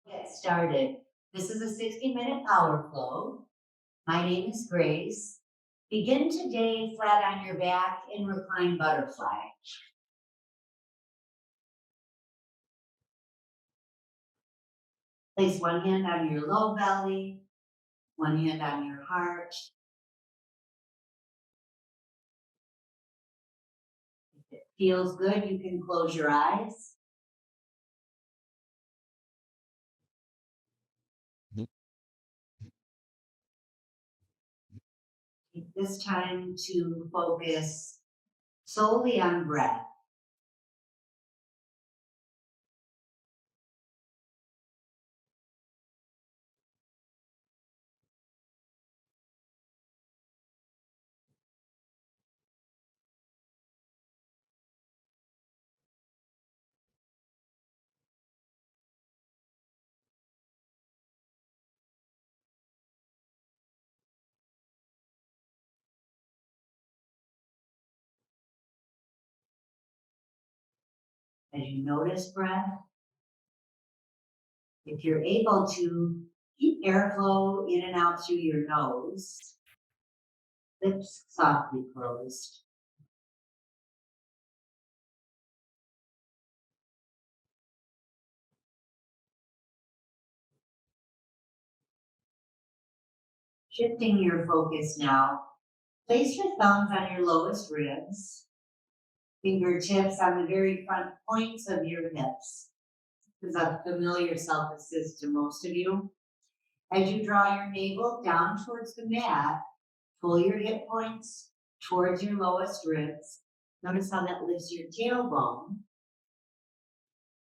Get started. This is a 60-minute power flow. My name is Grace. Begin today flat on your back in reclined butterfly. Place one hand on your low belly, one hand on your heart. If it feels good, you can close your eyes. Take this time to focus solely on breath. As you notice breath, if you're able to keep airflow in and out through your nose, lips softly closed. Shifting your focus now, place your thumbs on your lowest ribs, fingertips on the very front points of your hips. This is a familiar self-assist to most of you. As you draw your navel down towards the mat, pull your hip points towards your lowest ribs. Notice how that lifts your tailbone.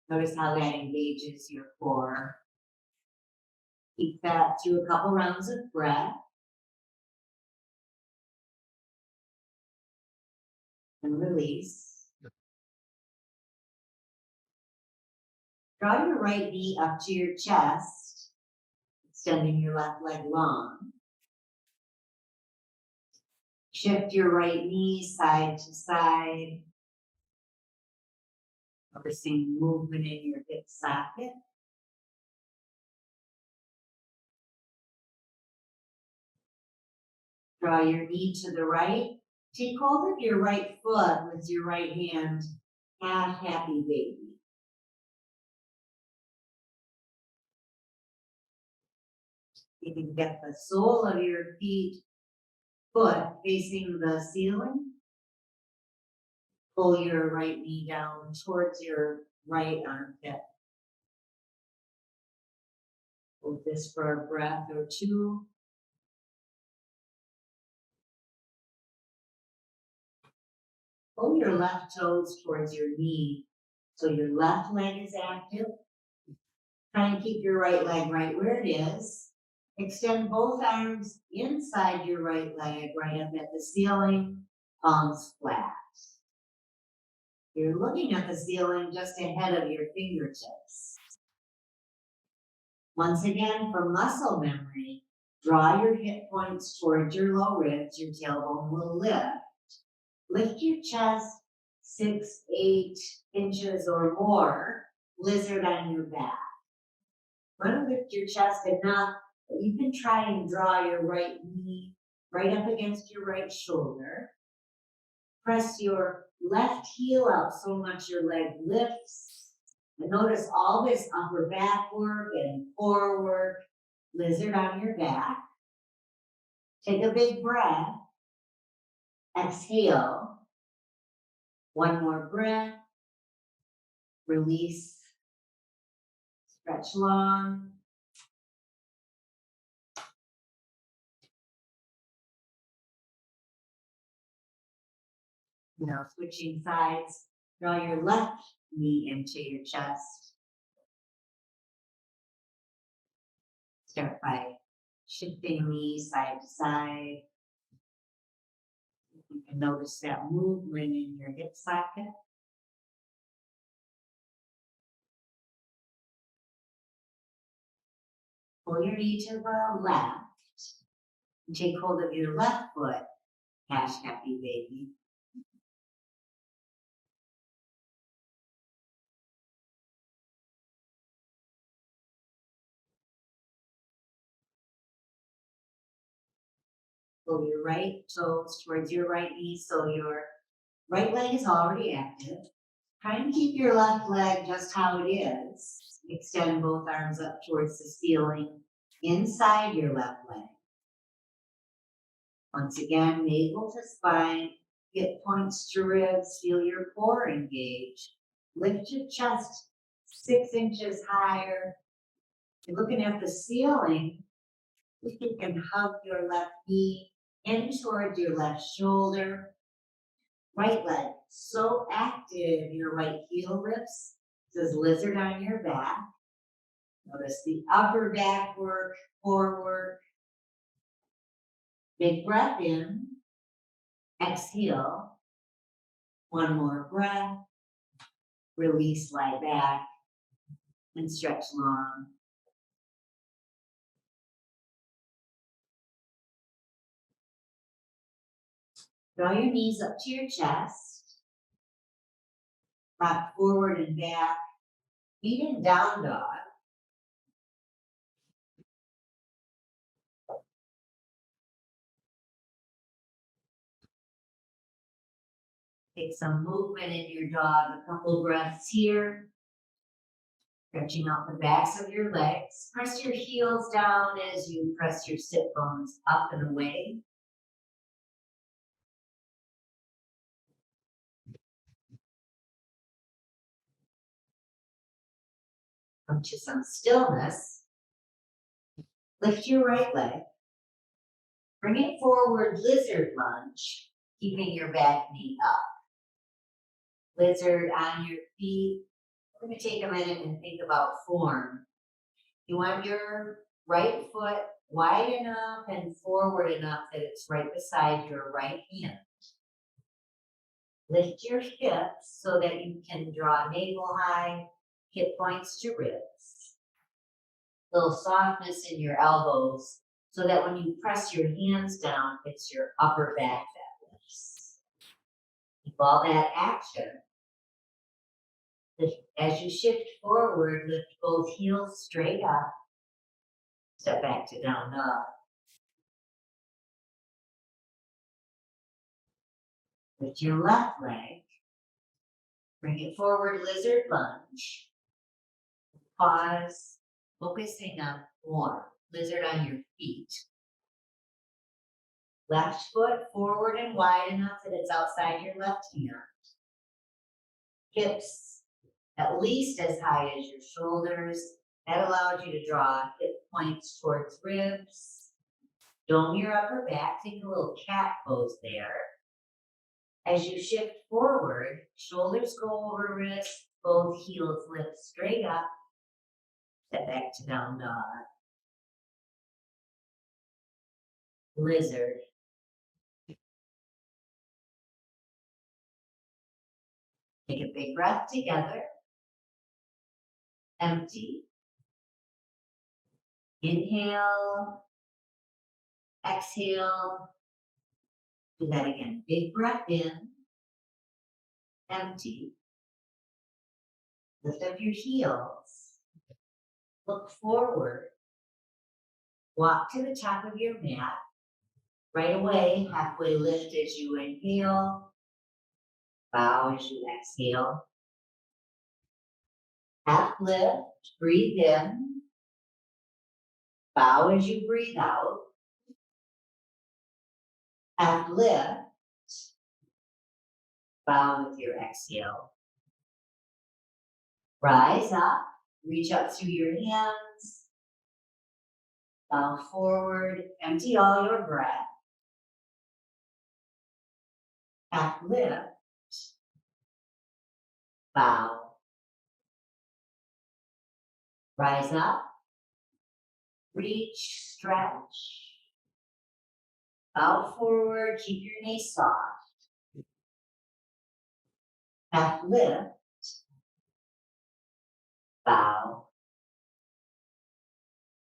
Notice how that engages your core. Keep that through a couple rounds of breath. And release. Draw your right knee up to your chest, extending your left leg long. Shift your right knee side to side, noticing movement in your hip socket. Draw your knee to the right. Take hold of your right foot with your right hand. Half happy baby. You can get the sole of your foot facing the ceiling. Pull your right knee down towards your right armpit. Hold this for a breath or two. Pull your left toes towards your knee so your left leg is active. Try and keep your right leg right where it is. Extend both arms inside your right leg, right up at the ceiling, palms flat. You're looking at the ceiling just ahead of your fingertips. Once again, for muscle memory, draw your hip points towards your low ribs. Your tailbone will lift. Lift your chest 6-8 inches or more, lizard on your back. Want to lift your chest enough that you can try and draw your right knee right up against your right shoulder. Press your left heel out so much your leg lifts. And notice all this upper back work and core work, lizard on your back. Take a big breath. Exhale. One more breath. Release. Stretch long. Now switching sides, draw your left knee into your chest. Start by shifting knees side to side. You can notice that movement in your hip socket. Pull your knee to the left. And take hold of your left foot. Happy baby. Pull your right toes towards your right knee so your right leg is already active. Try and keep your left leg just how it is. Extend both arms up towards the ceiling inside your left leg. Once again, navel to spine, hip points to ribs, feel your core engage. Lift your chest 6 inches higher. You're looking at the ceiling. If you can hug your left knee in towards your left shoulder. Right leg, so active, your right heel lifts. Says lizard on your back. Notice the upper back work, core work. Big breath in. Exhale. One more breath. Release, lie back, and stretch long. Draw your knees up to your chest. Rock forward and back. Feet in down dog. Take some movement in your dog, a couple breaths here. Stretching out the backs of your legs. Press your heels down as you press your sit bones up and away. Come to some stillness. Lift your right leg. Bring it forward, lizard lunge, keeping your back knee up. Lizard on your feet. We're going to take a minute and think about form. You want your right foot wide enough and forward enough that it's right beside your right hand. Lift your hips so that you can draw navel high, hip points to ribs. Little softness in your elbows so that when you press your hands down, it's your upper back that lifts. Keep all that action. As you shift forward, lift both heels straight up. Step back to down dog. Lift your left leg. Bring it forward, lizard lunge. Pause, focusing on form. Lizard on your feet. Left foot forward and wide enough that it's outside your left hand. Hips at least as high as your shoulders. That allows you to draw hip points towards ribs. Dome your upper back. Take a little cat pose there. As you shift forward, shoulders go over wrists, both heels lift straight up. Step back to down dog. Lizard. Take a big breath together. Empty. Inhale. Exhale. Do that again. Big breath in. Empty. Lift up your heels. Look forward. Walk to the top of your mat. Right away, halfway lift as you inhale. Bow as you exhale. Half lift, breathe in. Bow as you breathe out. Half lift. Bow with your exhale. Rise up, reach up through your hands. Bow forward, empty all your breath. Half lift. Bow. Rise up. Reach, stretch. Bow forward, keep your knees soft. Half lift. Bow.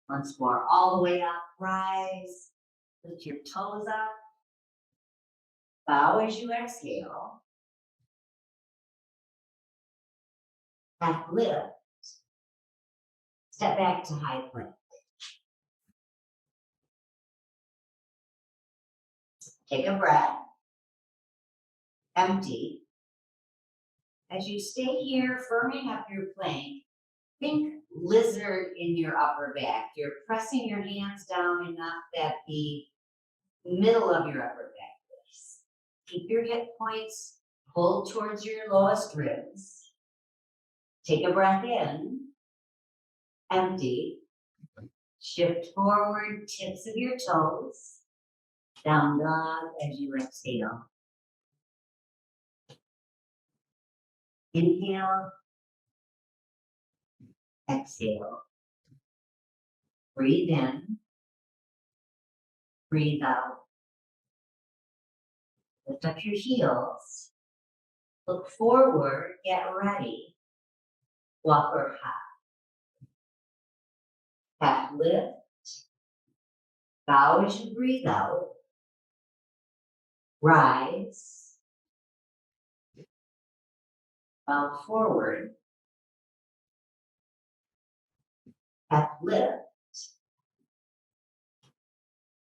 Once more, all the way up, rise. Lift your toes up. Bow as you exhale. Half lift. Step back to high plank. Take a breath. Empty. As you stay here, firming up your plank, think lizard in your upper back. You're pressing your hands down enough that the middle of your upper back lifts. Keep your hip points pulled towards your lowest ribs. Take a breath in. Empty. Shift forward, tips of your toes. Down dog as you exhale. Inhale. Exhale. Breathe in. Breathe out. Lift up your heels. Look forward. Get ready. Walk or hop. Half lift. Bow as you breathe out. Rise. Bow forward. Half lift.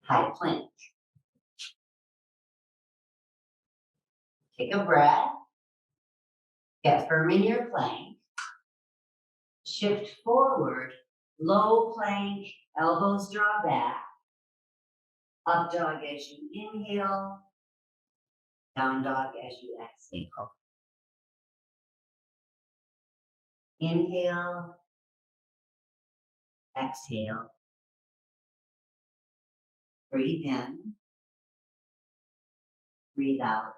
High plank. Take a breath. Get firm in your plank. Shift forward. Low plank. Elbows draw back. Up dog as you inhale. Down dog as you exhale. Inhale. Exhale. Breathe in. Breathe out.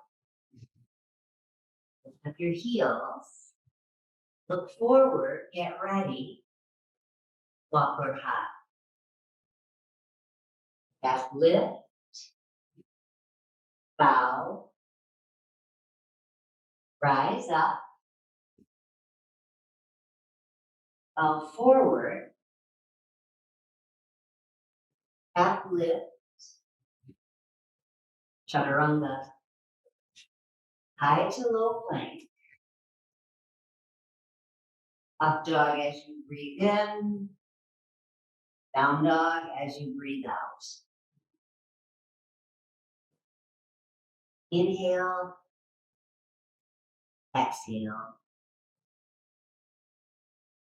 Lift up your heels. Look forward. Get ready. Walk or hop. Half lift. Bow. Rise up. Bow forward. Half lift. Chaturanga. High to low plank. Up dog as you breathe in. Down dog as you breathe out. Inhale. Exhale.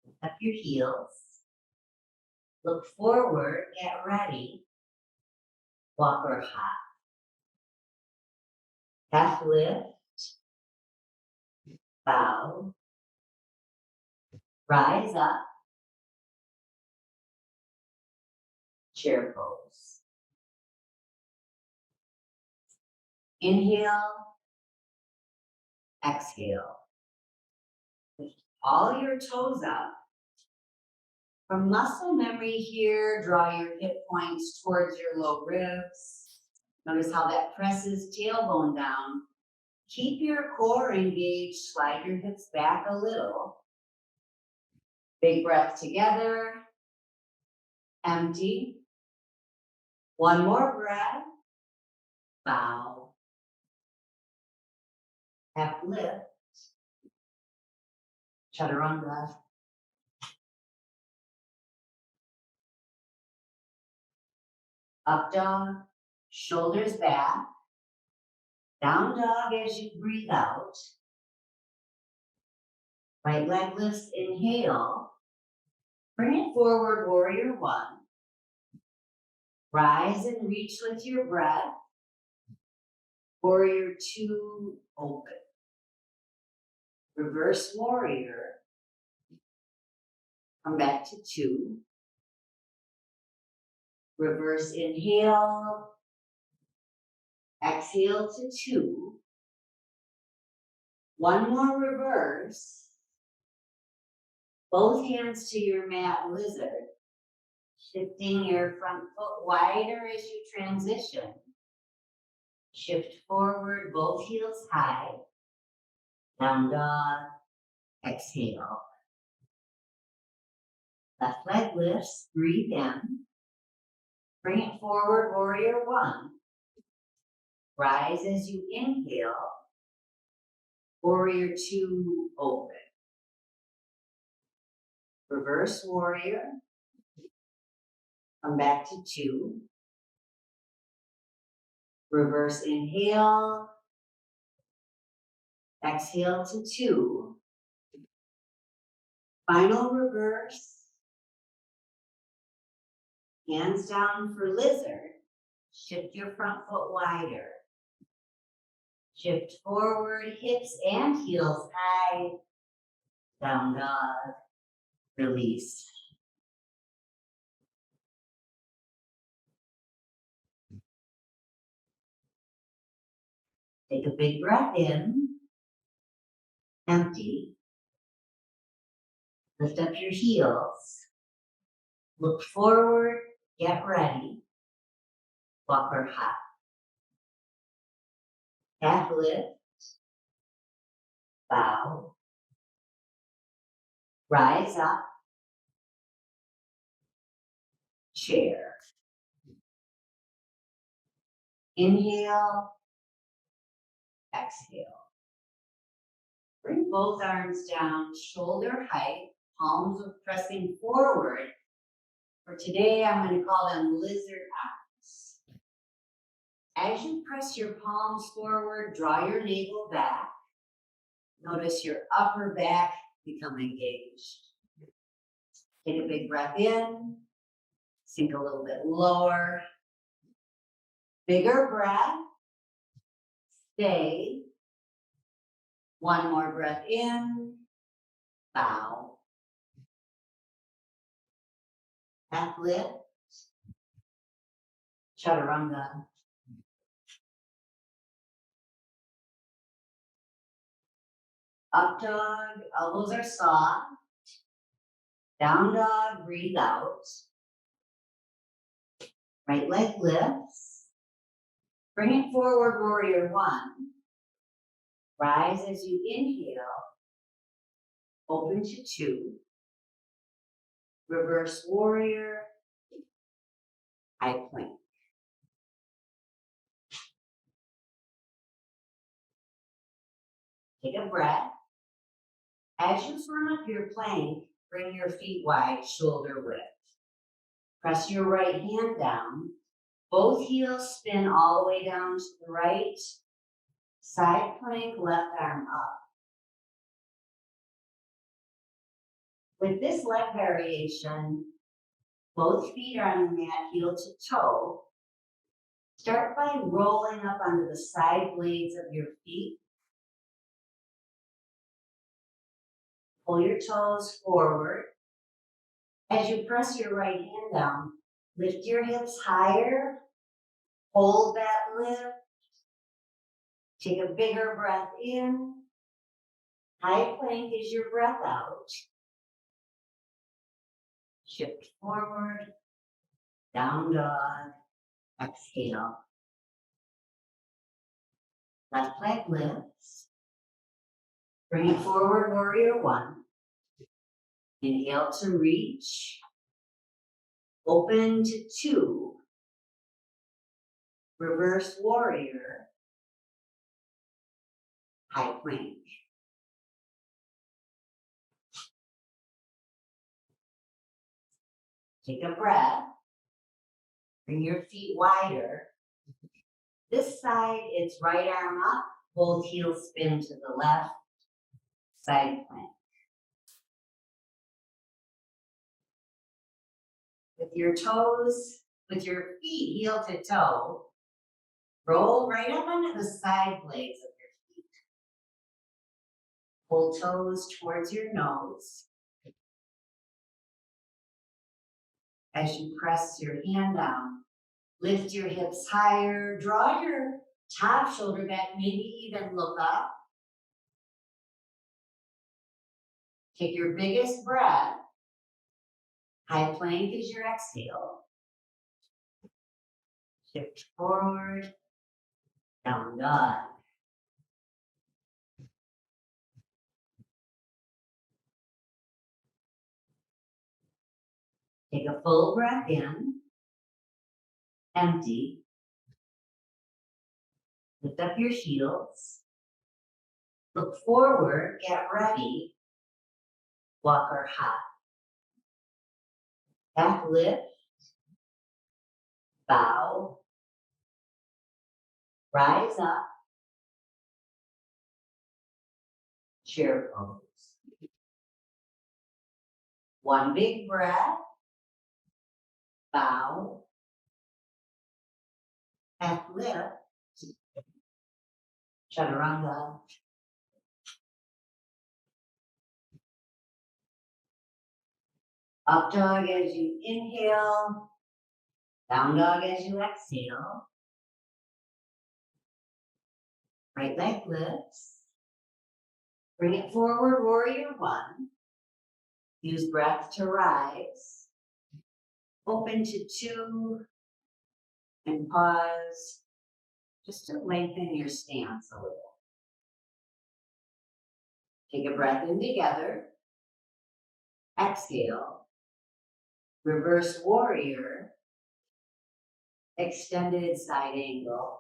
Lift up your heels. Look forward. Get ready. Walk or hop. Half lift. Bow. Rise up. Chair pose. Inhale. Exhale. Lift all your toes up. From muscle memory here, draw your hip points towards your low ribs. Notice how that presses tailbone down. Keep your core engaged. Slide your hips back a little. Big breath together. Empty. One more breath. Bow. Half lift. Chaturanga. Up dog. Shoulders back. Down dog as you breathe out. Right leg lifts, inhale. Bring it forward, warrior one. Rise and reach with your breath. Warrior two, open. Reverse warrior. Come back to two. Reverse inhale. Exhale to two. One more reverse. Both hands to your mat, lizard. Shifting your front foot wider as you transition. Shift forward, both heels high. Down dog, exhale. Left leg lifts, breathe in. Bring it forward, warrior one. Rise as you inhale. Warrior two, open. Reverse warrior. Come back to two. Reverse inhale. Exhale to 2. Final reverse. Hands down for lizard. Shift your front foot wider. Shift forward, hips and heels high. Down dog. Release. Take a big breath in. Empty. Lift up your heels. Look forward. Get ready. Walker hop. Half lift. Bow. Rise up. Chair. Inhale. Exhale. Bring both arms down, shoulder height, palms are pressing forward. For today, I'm going to call them lizard arms. As you press your palms forward, draw your navel back. Notice your upper back become engaged. Take a big breath in, sink a little bit lower. Bigger breath, stay. One more breath in, bow. Half lift, chaturanga. Up dog, elbows are soft. Down dog, breathe out. Right leg lifts. Bring it forward, warrior 1. Rise as you inhale. Open to 2. Reverse warrior. High plank. Take a breath. As you firm up your plank, bring your feet wide, shoulder width. Press your right hand down. Both heels spin all the way down to the right. Side plank, left arm up. With this leg variation, both feet are on the mat, heel to toe. Start by rolling up onto the side blades of your feet. Pull your toes forward. As you press your right hand down, lift your hips higher. Hold that lift. Take a bigger breath in. High plank is your breath out. Shift forward. Down dog. Exhale. Left leg lifts. Bring it forward, warrior 1. Inhale to reach. Open to 2. Reverse warrior. High plank. Take a breath. Bring your feet wider. This side, it's right arm up. Both heels spin to the left. Side plank. With your toes, with your feet heel to toe, roll right up onto the side blades of your feet. Pull toes towards your nose. As you press your hand down, lift your hips higher, draw your top shoulder back, maybe even look up. Take your biggest breath. High plank is your exhale. Shift forward, down dog. Take a full breath in, empty. Lift up your heels. Look forward, get ready. Walker hop. Half lift, bow. Rise up. Chair pose. One big breath. Bow. Half lift. Chaturanga. Up dog as you inhale. Down dog as you exhale. Right leg lifts. Bring it forward, warrior one. Use breath to rise. Open to two. And pause. Just to lengthen your stance a little. Take a breath in together. Exhale. Reverse warrior. Extended side angle.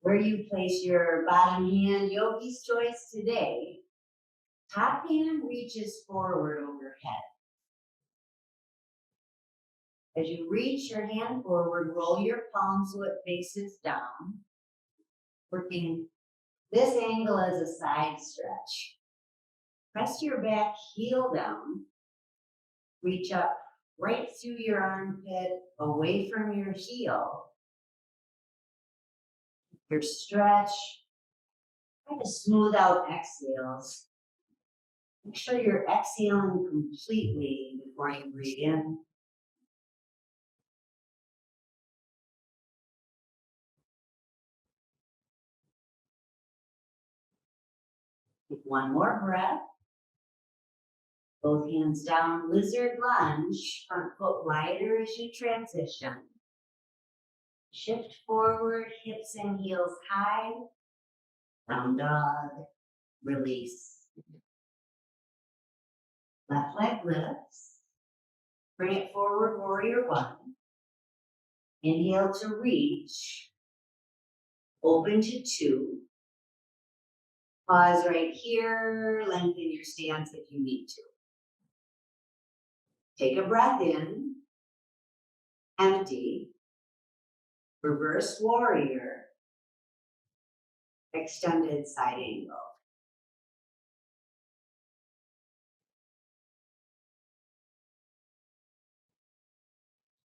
Where you place your bottom hand, yogi's choice today. Top hand reaches forward overhead. As you reach your hand forward, roll your palm so it faces down. Working this angle as a side stretch. Press your back heel down. Reach up right through your armpit, away from your heel. Your stretch. Try to smooth out exhales. Make sure you're exhaling completely before you breathe in. Take one more breath. Both hands down, lizard lunge, front foot wider as you transition. Shift forward, hips and heels high. Down dog, release. Left leg lifts. Bring it forward, warrior one. Inhale to reach. Open to two. Pause right here. Lengthen your stance if you need to. Take a breath in. Empty. Reverse warrior. Extended side angle.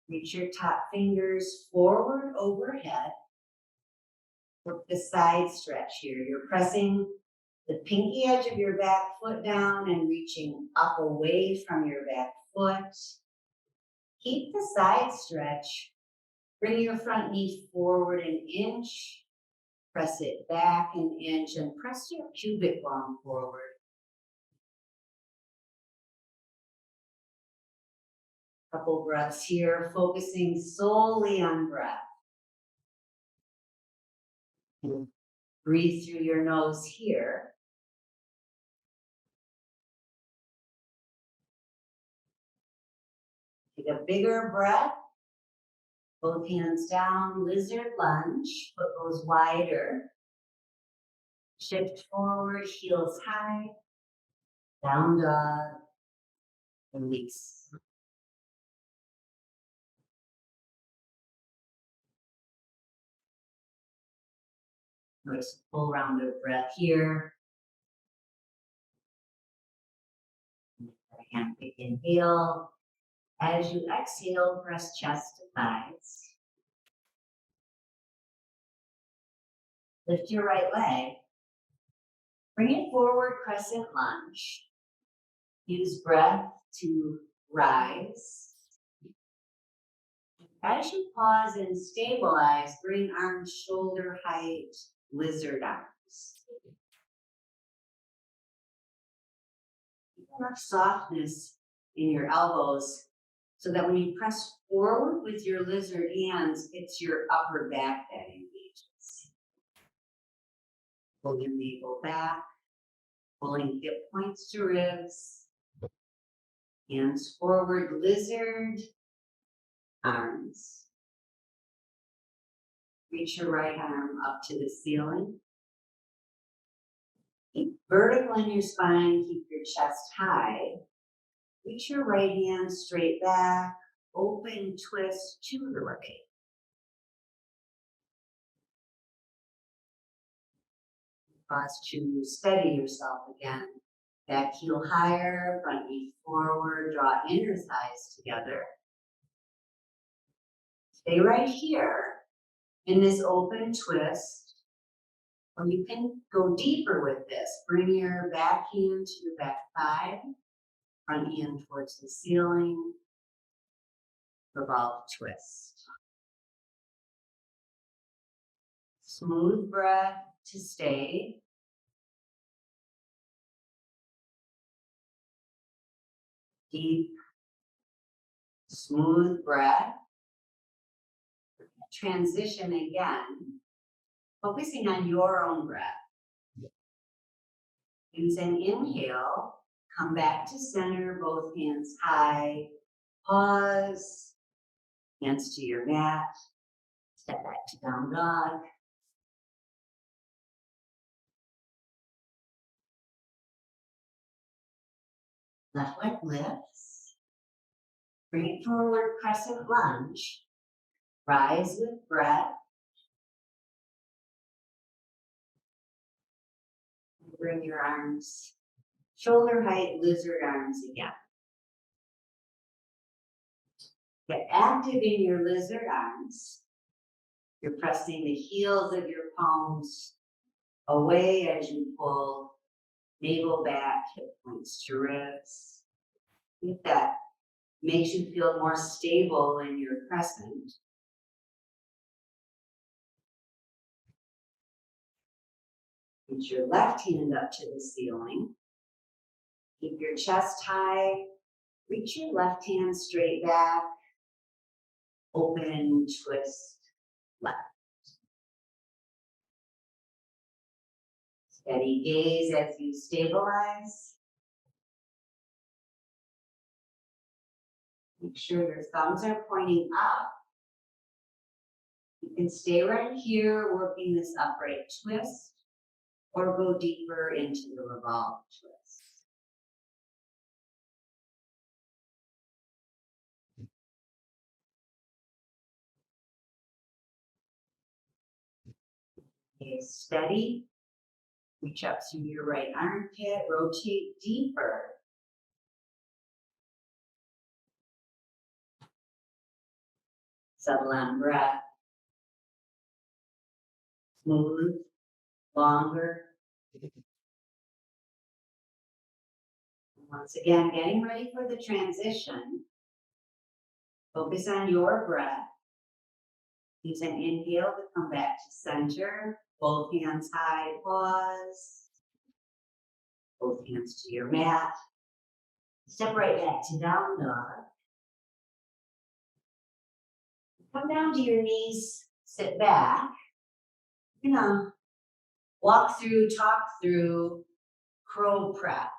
Reach your top fingers forward overhead. Work the side stretch here. You're pressing the pinky edge of your back foot down and reaching up away from your back foot. Keep the side stretch. Bring your front knee forward an inch. Press it back an inch and press your pubic bone forward. Couple breaths here, focusing solely on breath. Breathe through your nose here. Take a bigger breath. Both hands down, lizard lunge, foot goes wider. Shift forward, heels high. Down dog, release. Nice full round of breath here. Right hand pick inhale. As you exhale, press chest to thighs. Lift your right leg. Bring it forward, crescent lunge. Use breath to rise. As you pause and stabilize, bring arms shoulder height, lizard arms. Keep enough softness in your elbows so that when you press forward with your lizard hands, it's your upper back that engages. Pull your navel back, pulling hip points to ribs. Hands forward, lizard, arms. Reach your right arm up to the ceiling. Keep vertical in your spine, keep your chest high. Reach your right hand straight back, open twist to the right. Pause to steady yourself again. Back heel higher, front knee forward, draw inner thighs together. Stay right here in this open twist. Or you can go deeper with this. Bring your back hand to your back thigh, front hand towards the ceiling, revolve twist. Smooth breath to stay. Deep, smooth breath. Transition again, focusing on your own breath. Use an inhale, come back to center, both hands high. Pause, hands to your mat. Step back to down dog. Left leg lifts. Bring it forward, crescent lunge. Rise with breath. Bring your arms shoulder height, lizard arms again. Get active in your lizard arms. You're pressing the heels of your palms away as you pull navel back, hip points to ribs. If that makes you feel more stable in your crescent. Reach your left hand up to the ceiling. Keep your chest high. Reach your left hand straight back. Open, twist, left. Steady gaze as you stabilize. Make sure your thumbs are pointing up. You can stay right here working this upright twist or go deeper into the revolve twist. Okay, steady. Reach up to your right armpit, rotate deeper. Settle on breath. Smooth, longer. Once again, getting ready for the transition. Focus on your breath. Use an inhale to come back to center. Both hands high, pause. Both hands to your mat. Step right back to down dog. Come down to your knees, sit back. You're gonna walk through, talk through crow prep.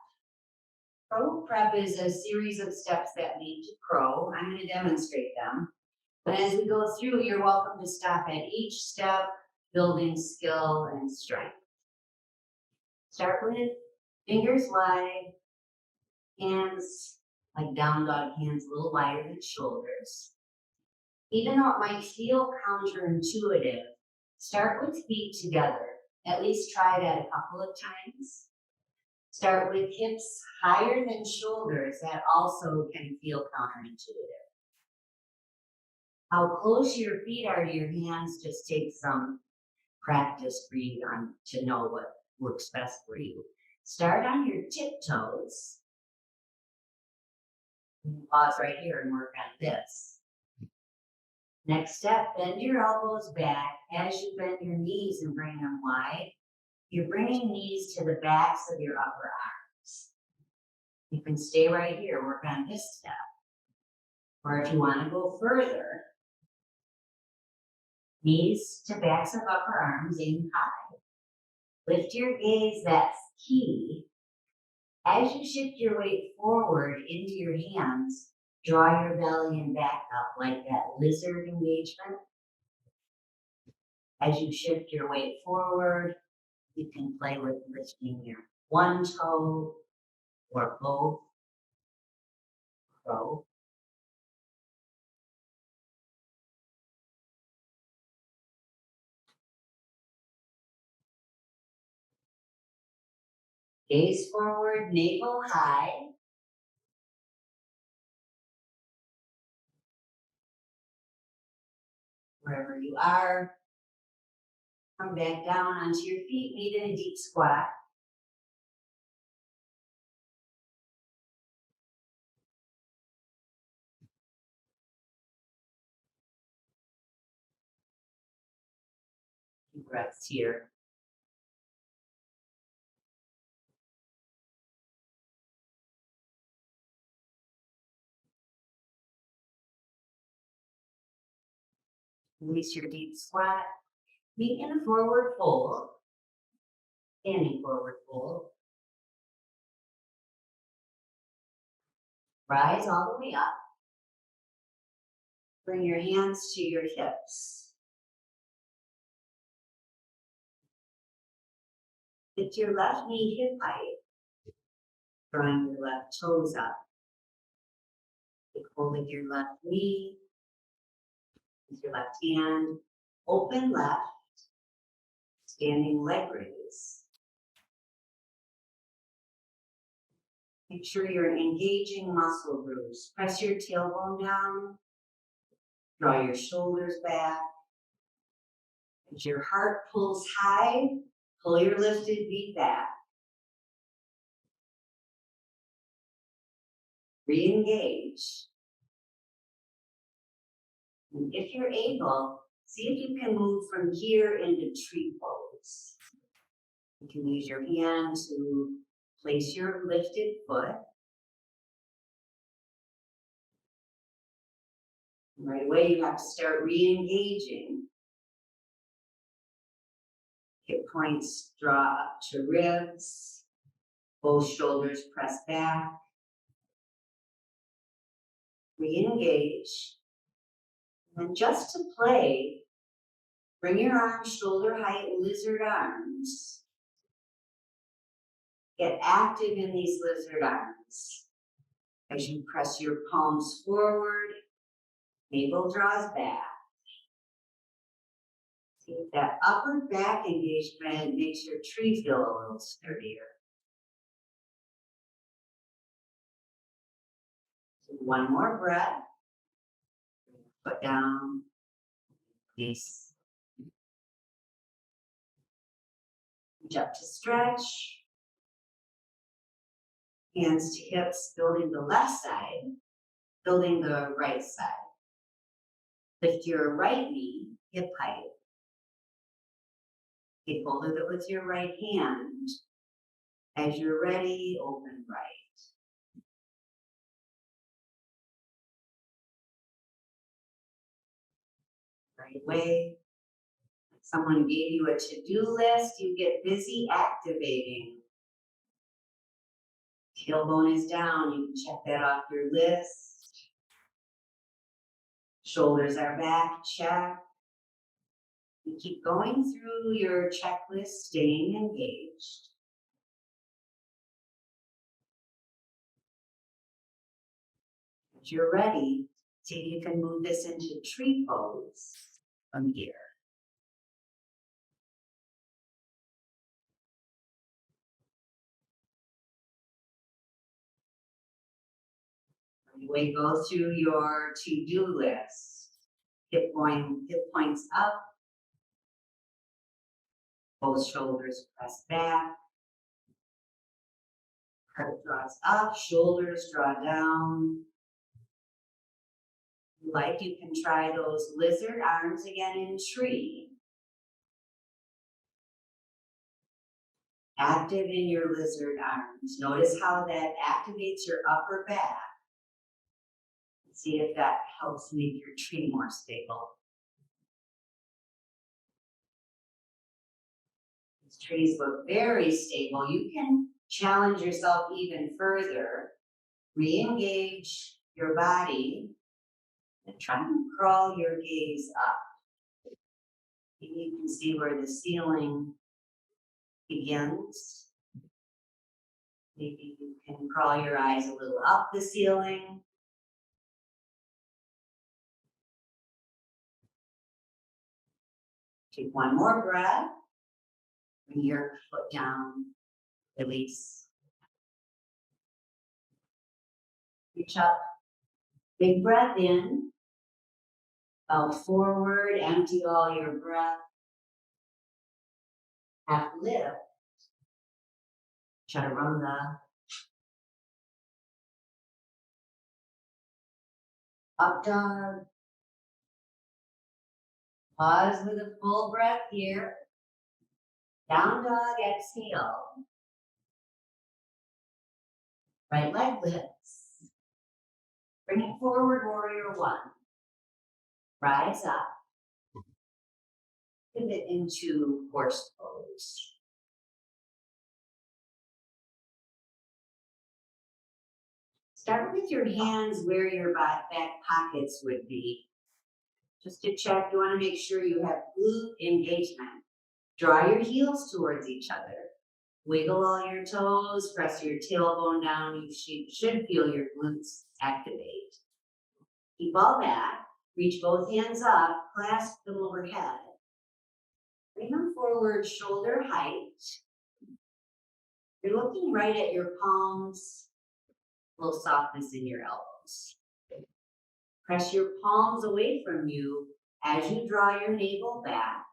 Crow prep is a series of steps that lead to crow. I'm going to demonstrate them. But as we go through, you're welcome to stop at each step, building skill and strength. Start with fingers wide, hands like down dog, hands a little wider than shoulders. Even though it might feel counterintuitive, start with feet together. At least try that a couple of times. Start with hips higher than shoulders. That also can feel counterintuitive. How close your feet are to your hands just takes some practice for you to know what works best for you. Start on your tiptoes. Pause right here and work on this. Next step, bend your elbows back. As you bend your knees and bring them wide, you're bringing knees to the backs of your upper arms. You can stay right here, work on this step. Or if you want to go further, knees to backs of upper arms, aim high. Lift your gaze, that's key. As you shift your weight forward into your hands, draw your belly and back up like that lizard engagement. As you shift your weight forward, you can play with lifting your one toe or both. Crow. Gaze forward, navel high. Wherever you are, come back down onto your feet, meet in a deep squat. Deep breaths here. Release your deep squat. Meet in a forward fold. Standing forward fold. Rise all the way up. Bring your hands to your hips. Lift your left knee hip height. Drawing your left toes up. Take hold of your left knee. With your left hand. Open left. Standing leg raise. Make sure you're engaging muscle groups. Press your tailbone down. Draw your shoulders back. As your heart pulls high, pull your lifted feet back. Re-engage. And if you're able, see if you can move from here into tree pose. You can use your hand to place your lifted foot. Right away, you have to start re-engaging. Hip points draw up to ribs. Both shoulders press back. Re-engage. And just to play, bring your arms shoulder height, lizard arms. Get active in these lizard arms. As you press your palms forward, navel draws back. See if that upper back engagement makes your tree feel a little sturdier. So one more breath. Foot down. Release. Reach up to stretch. Hands to hips, building the left side, building the right side. Lift your right knee, hip height. Take hold of it with your right hand. As you're ready, open right. Right away. Someone gave you a to-do list, you get busy activating. Tailbone is down, you can check that off your list. Shoulders are back, check. You keep going through your checklist, staying engaged. If you're ready, see if you can move this into tree pose from here. Anyway, go through your to-do list. Hip points up. Both shoulders press back. Heart draws up, shoulders draw down. If you like, you can try those lizard arms again in tree. Active in your lizard arms. Notice how that activates your upper back. See if that helps make your tree more stable. These trees look very stable. You can challenge yourself even further. Re-engage your body and try and crawl your gaze up. Maybe you can see where the ceiling begins. Maybe you can crawl your eyes a little up the ceiling. Take one more breath. Bring your foot down. Release. Reach up. Big breath in. Bow forward. Empty all your breath. Half lift. Chaturanga. Up dog. Pause with a full breath here. Down dog, exhale. Right leg lifts. Bring it forward, warrior one. Rise up. Pivot into horse pose. Start with your hands where your back pockets would be. Just to check, you want to make sure you have glute engagement. Draw your heels towards each other. Wiggle all your toes, press your tailbone down. You should feel your glutes activate. Keep all that. Reach both hands up, clasp them overhead. Bring them forward, shoulder height. You're looking right at your palms, a little softness in your elbows. Press your palms away from you as you draw your navel back.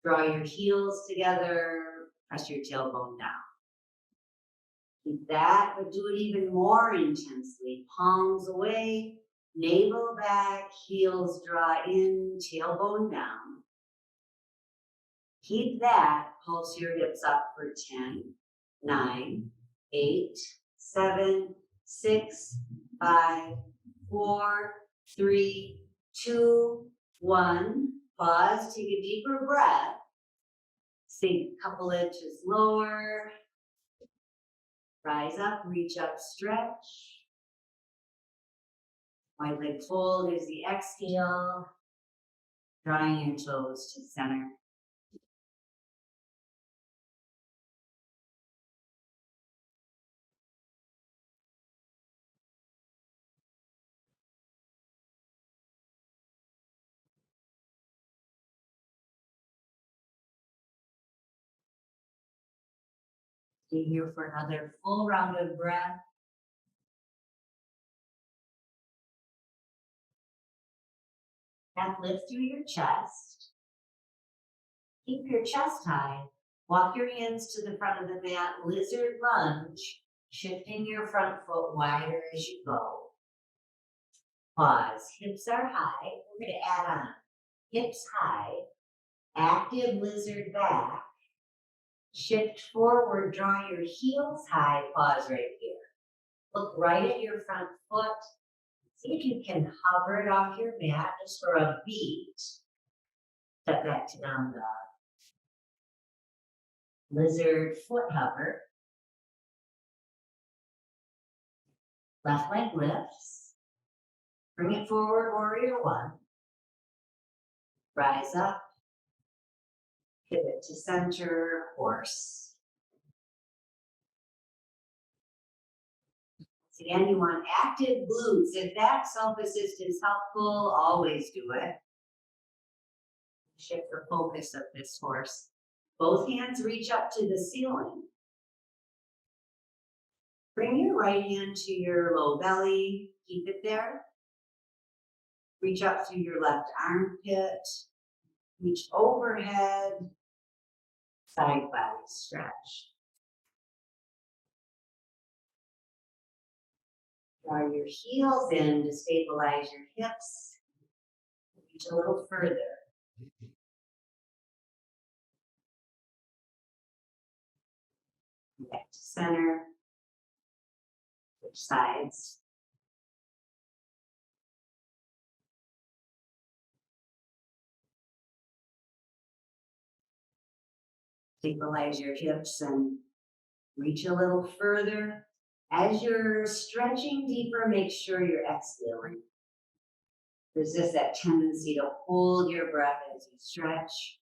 Draw your heels together, press your tailbone down. Keep that, but do it even more intensely. Palms away, navel back, heels draw in, tailbone down. Keep that, pulse your hips up for 10, 9, 8, 7, 6, 5, 4, 3, 2, 1. Pause, take a deeper breath. Sink a couple inches lower. Rise up, reach up, stretch. Wide leg fold is the exhale. Drawing your toes to center. Stay here for another full round of breath. Half lift through your chest. Keep your chest high. Walk your hands to the front of the mat, lizard lunge, shifting your front foot wider as you go. Pause. Hips are high. We're going to add on. Hips high. Active lizard back. Shift forward. Draw your heels high. Pause right here. Look right at your front foot. See if you can hover it off your mat just for a beat. Step back to down dog. Lizard foot hover. Left leg lifts. Bring it forward, warrior one. Rise up. Pivot to center, horse. So again, you want active glutes. If that self-assist is helpful, always do it. Shift the focus of this horse. Both hands reach up to the ceiling. Bring your right hand to your low belly. Keep it there. Reach up through your left armpit. Reach overhead. Side body stretch. Draw your heels in to stabilize your hips. Reach a little further. Back to center. Switch sides. Stabilize your hips and reach a little further. As you're stretching deeper, make sure you're exhaling. Resist that tendency to hold your breath as you stretch.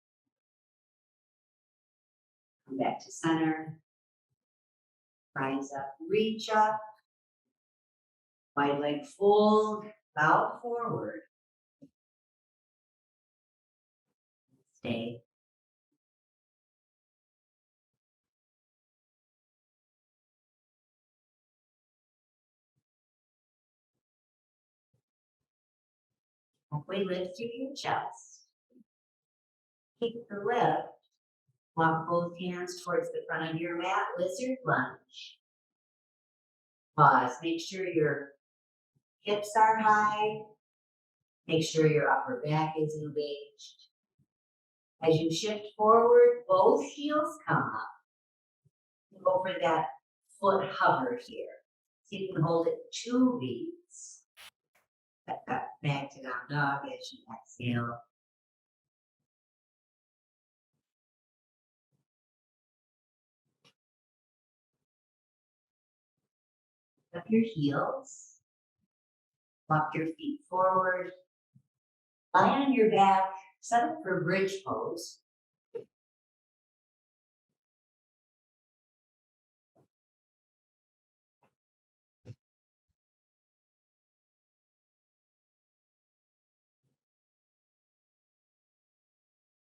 Come back to center. Rise up, reach up. Wide leg fold, bow forward. Stay. Halfway lift through your chest. Keep the lift. Walk both hands towards the front of your mat, lizard lunge. Pause. Make sure your hips are high. Make sure your upper back is engaged. As you shift forward, both heels come up. Go for that foot hover here. So you can hold it 2 beats. Back to down dog as you exhale. Up your heels. Walk your feet forward. Lie on your back. Set up for bridge pose.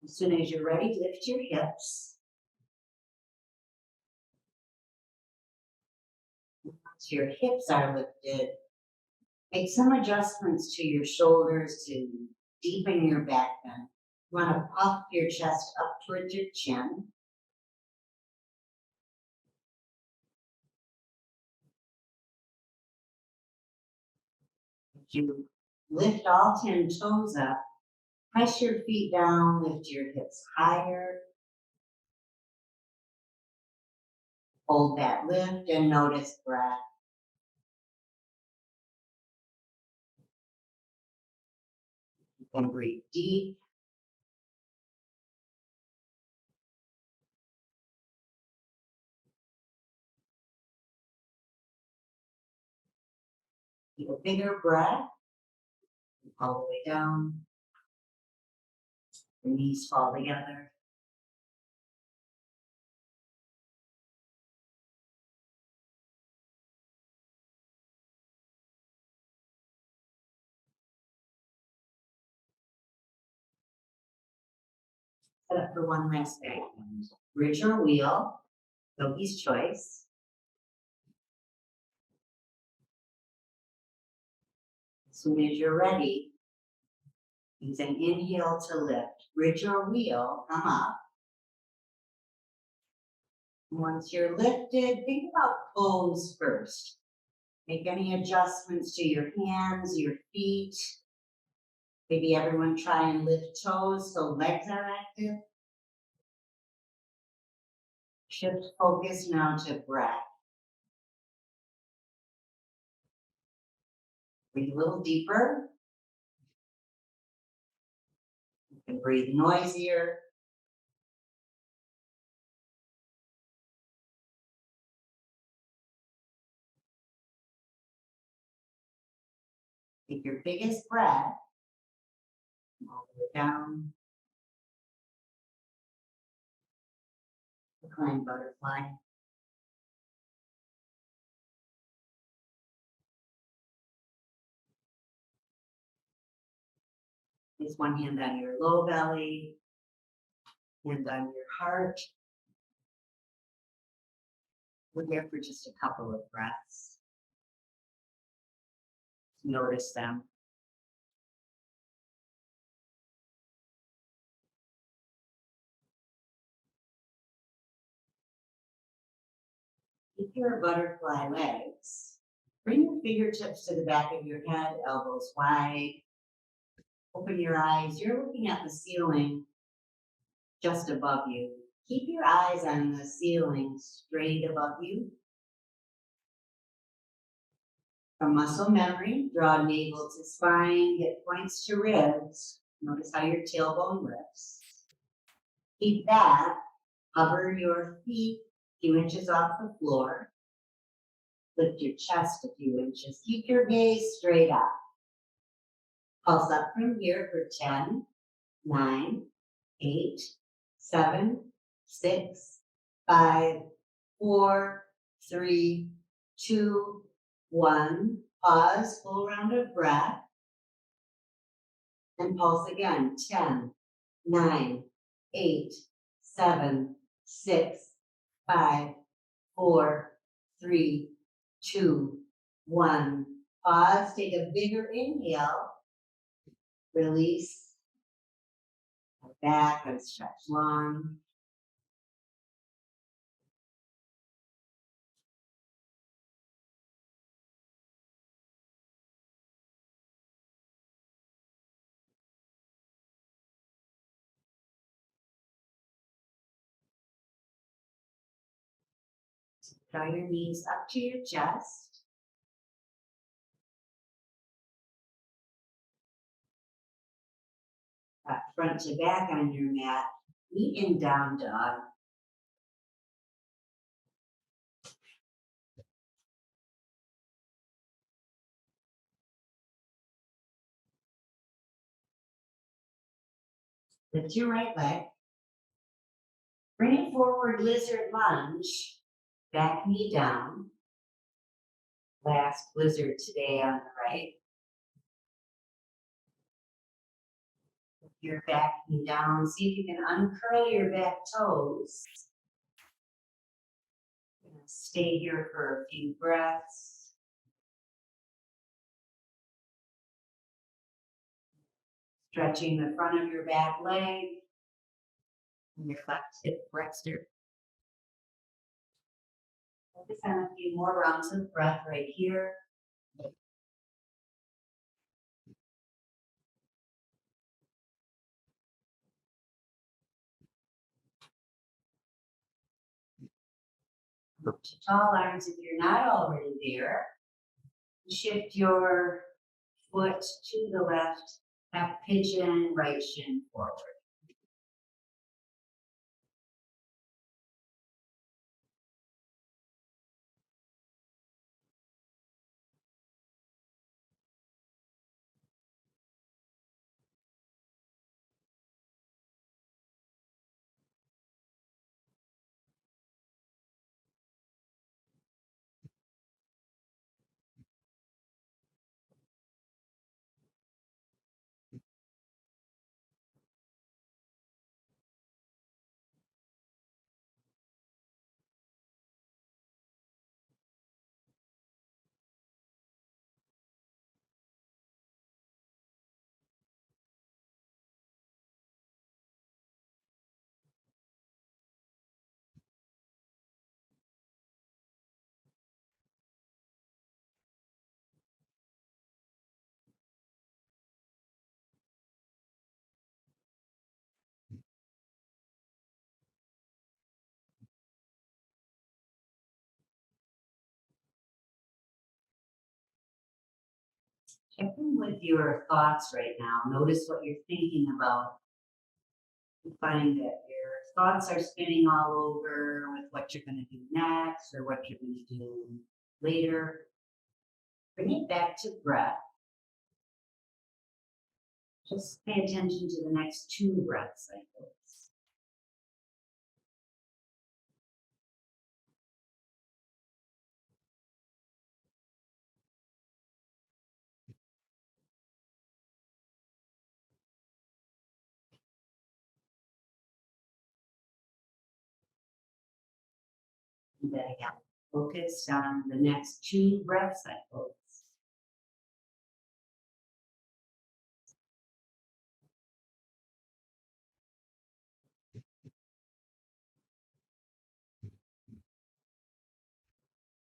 As soon as you're ready, lift your hips. Once your hips are lifted, make some adjustments to your shoulders to deepen your back bend. You want to puff your chest up towards your chin. You lift all 10 toes up, press your feet down, lift your hips higher. Hold that lift and notice breath. You can breathe deep. Take a bigger breath. All the way down. The knees fall together. Set up for one last back bend. Bridge or wheel, yogi's choice. As soon as you're ready, use an inhale to lift. Bridge or wheel, come up. Once you're lifted, think about pose first. Make any adjustments to your hands, your feet. Maybe everyone try and lift toes so legs are active. Shift focus now to breath. Breathe a little deeper. You can breathe noisier. Take your biggest breath. All the way down. Recline butterfly. Place one hand on your low belly, hand on your heart. We're here for just a couple of breaths. Notice them. Keep your butterfly legs. Bring your fingertips to the back of your head, elbows wide. Open your eyes. You're looking at the ceiling just above you. Keep your eyes on the ceiling straight above you. From muscle memory, draw navel to spine, hip points to ribs. Notice how your tailbone lifts. Keep that. Hover your feet a few inches off the floor. Lift your chest a few inches. Keep your gaze straight up. Pulse up from here for 10, 9, 8, 7, 6, 5, 4, 3, 2, 1. Pause, full round of breath. And pulse again. 10, 9, 8, 7, 6, 5, 4, 3, 2, 1. Pause, take a bigger inhale. Release. Back and stretch long. Draw your knees up to your chest. Front to back on your mat. Meet in down dog. Lift your right leg. Bring it forward, lizard lunge. Back knee down. Last lizard today on the right. Your back knee down. See if you can uncurl your back toes. Stay here for a few breaths. Stretching the front of your back leg. And your left hip flexor. Focus on a few more rounds of breath right here. Up to tall arms if you're not already there. Shift your foot to the left, half pigeon, right shin forward. Check in with your thoughts right now. Notice what you're thinking about. You find that your thoughts are spinning all over with what you're going to do next or what you're going to do later. Bring it back to breath. Just pay attention to the next 2 breath cycles. And then again, focus on the next 2 breath cycles.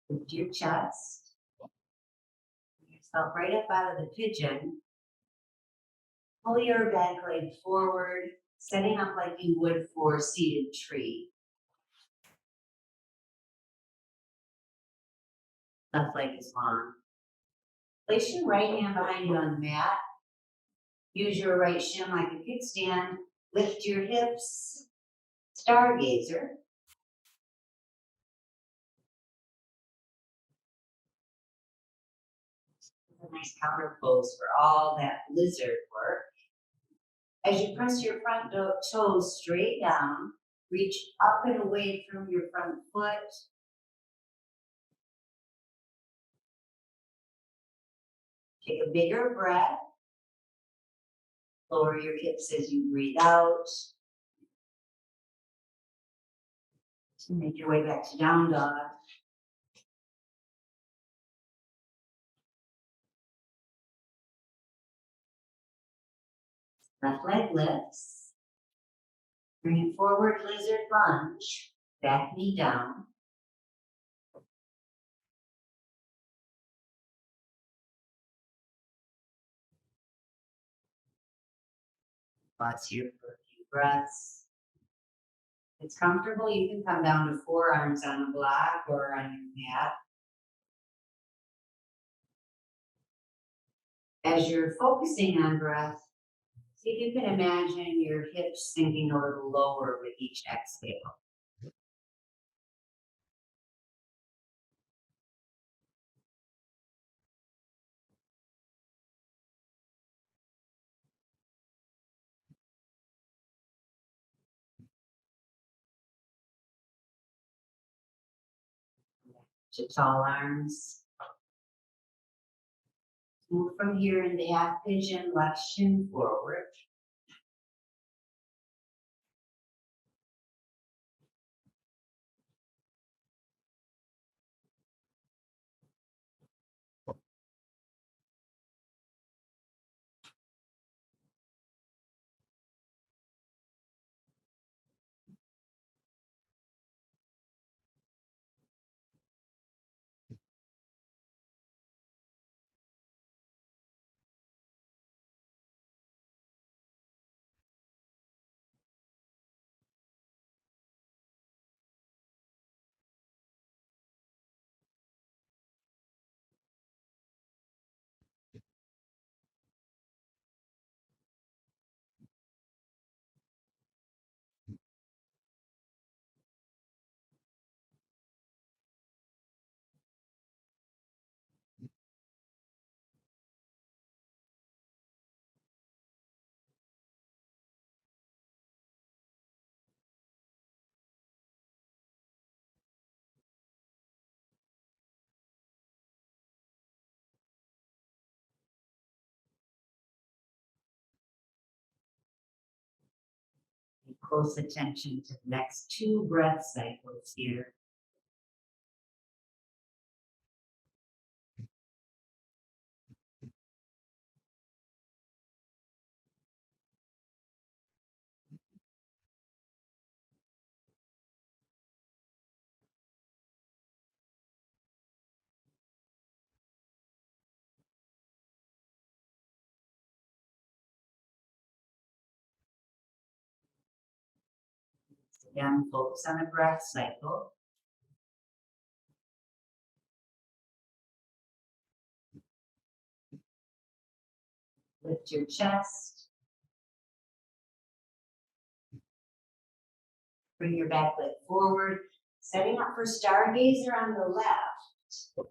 Lift your chest. Bring yourself right up out of the pigeon. Pull your back leg forward, setting up like you would for a seated tree. Left leg is long. Place your right hand behind you on the mat. Use your right shin like a kickstand. Lift your hips. Stargazer. A nice counter pose for all that lizard work. As you press your front toes straight down, reach up and away from your front foot. Take a bigger breath. Lower your hips as you breathe out. So make your way back to down dog. Left leg lifts. Bring it forward, lizard lunge. Back knee down. Pause here for a few breaths. If it's comfortable, you can come down to forearms on a block or on your mat. As you're focusing on breath, see if you can imagine your hips sinking a little lower with each exhale. To tall arms. Move from here into half pigeon, left shin forward. Pay close attention to the next 2 breath cycles here. Again, focus on the breath cycle. Lift your chest. Bring your back leg forward. Setting up for stargazer on the left.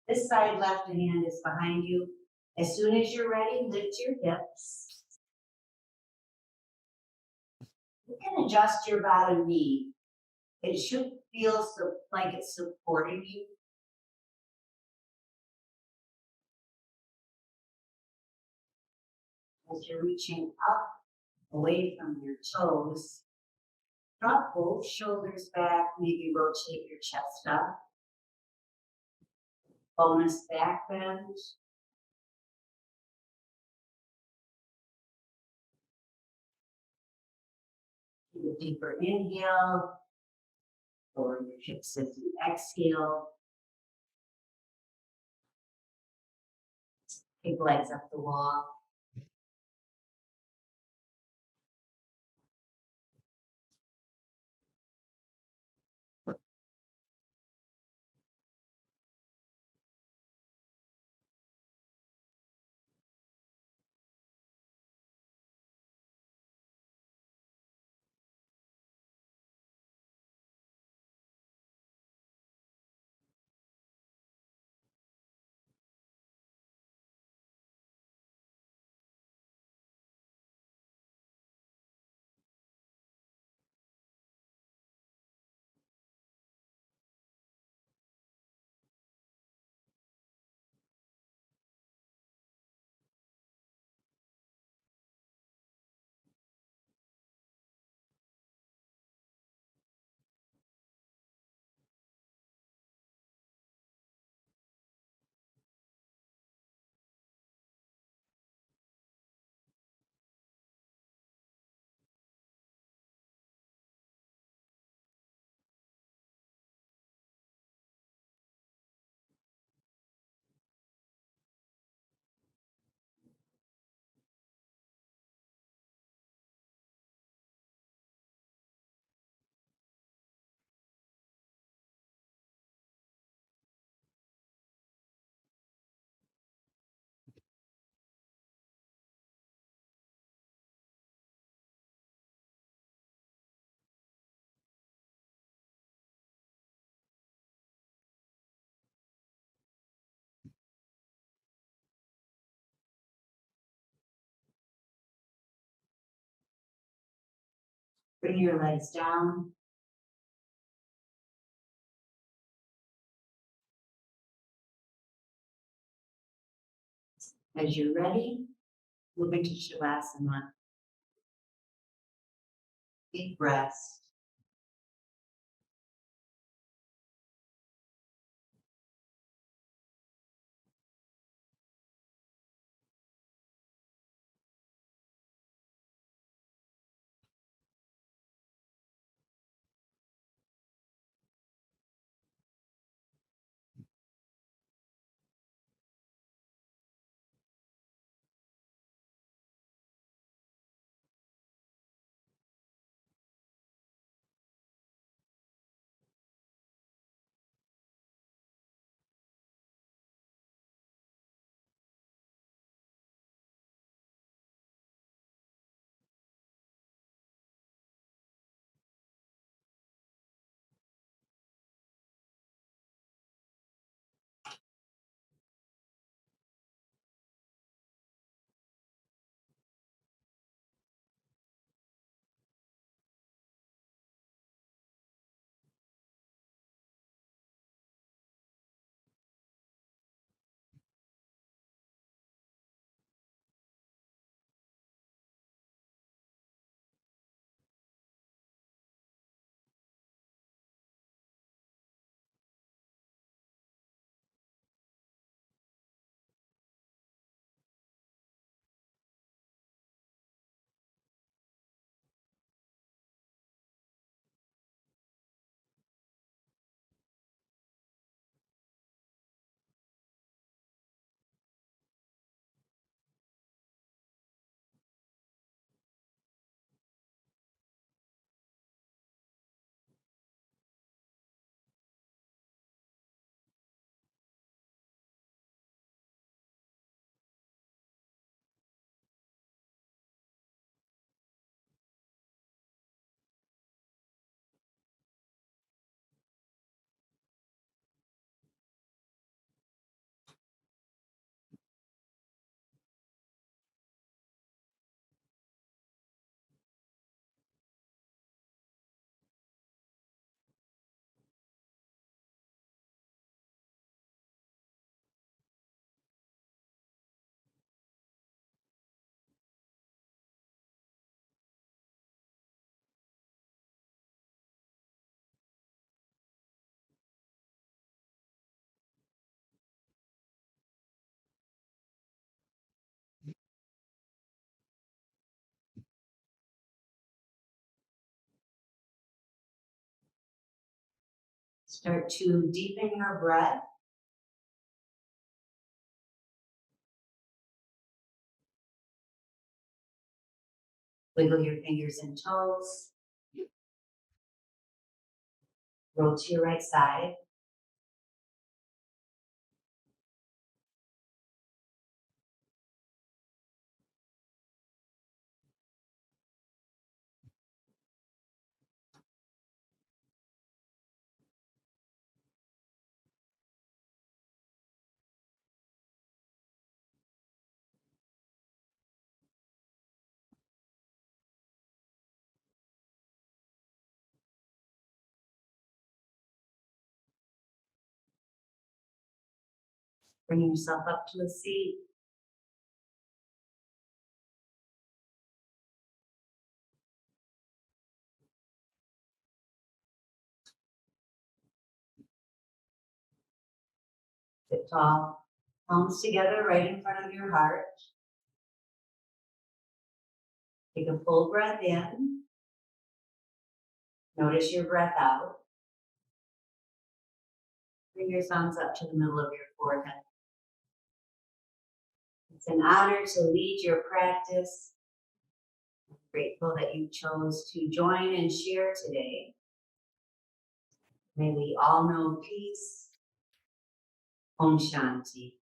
This side left hand is behind you. As soon as you're ready, lift your hips. You can adjust your bottom knee. It should feel like it's supporting you. As you're reaching up, away from your toes, drop both shoulders back, maybe rotate your chest up. Bonus back bend. Do a deeper inhale. Lower your hips as you exhale. Take legs up the wall. Bring your legs down. As you're ready, move into Shavasana. Deep breaths. Start to deepen your breath. Wiggle your fingers and toes. Roll to your right side. Bring yourself up to a seat. Sit tall, palms together right in front of your heart. Take a full breath in. Notice your breath out. Bring your thumbs up to the middle of your forehead. It's an honor to lead your practice. I'm grateful that you chose to join and share today. May we all know peace. Om Shanti.